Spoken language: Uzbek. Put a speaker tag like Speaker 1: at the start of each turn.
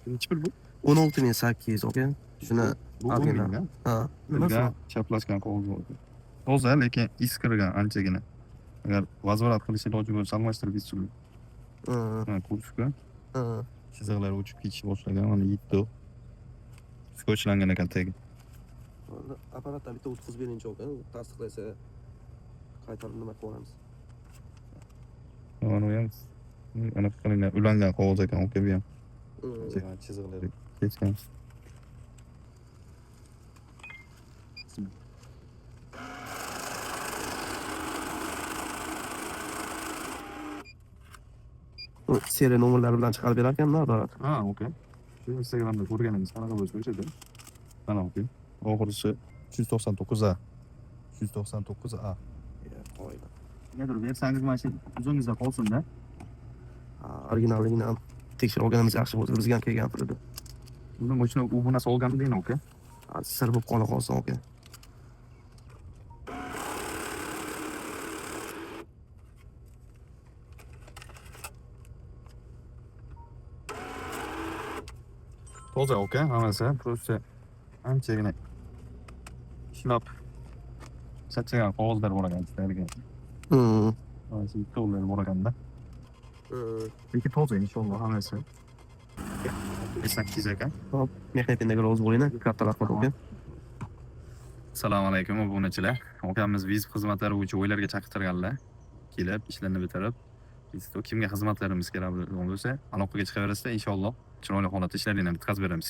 Speaker 1: Nechi pul bu?
Speaker 2: 16.800 aka. Shuni
Speaker 1: Bu 10
Speaker 2: olganlar.
Speaker 1: mingdan.
Speaker 2: Ha. Nimasi?
Speaker 1: Bizga chaplashgan qog'oz bo'ldi. Toza, lekin is kirgan anchagina. Agar vazvorat qilish iloji bo'lsa almashtirib bitsin.
Speaker 2: Ha.
Speaker 1: Ha, kurtka.
Speaker 2: Ha.
Speaker 1: Chiziqlar o'chib ketish boshlagan, mana yetdi. Skotchlangan ekan tagi.
Speaker 2: Apparatdan bitta o'tkazib berinchi aka. Tasdiqlasa qaytarib nima qilib olamiz.
Speaker 1: Mana bu ham anaqa qilingan, ulangan qog'oz ekan, aka bu ham. Chiziqlari ketgan.
Speaker 2: Seriya nomerlari bilan chiqarib berar ekanman apparat.
Speaker 1: Ha, okey. Shu Instagramda ko'rganingiz qanaqa bo'lsa o'shada. Mana okey. Oxirisi 399A. 399A.
Speaker 2: Qo'ydi.
Speaker 1: Nedir bersangiz mana shu o'zingizda qolsin-da.
Speaker 2: Originalligini ham tekshirib olganimiz yaxshi bo'ldi. Bizga ham kelgan pul edi.
Speaker 1: Unda mashina u bu narsa olganmidingmi, aka?
Speaker 2: Sir bo'lib qola qolsin aka.
Speaker 1: Toza aka, hammasi просто anchagina ishlab charchagan qog'ozlar bor ekan ichlarga. Mana shu to'llar bor ekanda. Lekin toza inshaalloh hammasi. 8 ekan.
Speaker 2: Hop, mehnatindagi rozi bo'linglar. Katta rahmat aka.
Speaker 1: Assalomu alaykum obunachilar. Akamiz vizit xizmatlari bo'yicha o'ylarga chaqirtirganlar. Kelib, ishlarni bitirib, biz kimga xizmatlarimiz kerak bo'lsa, aloqaga chiqaverasizlar, inshaalloh chiroyli holatda ishlaringlarni bitkazib beramiz.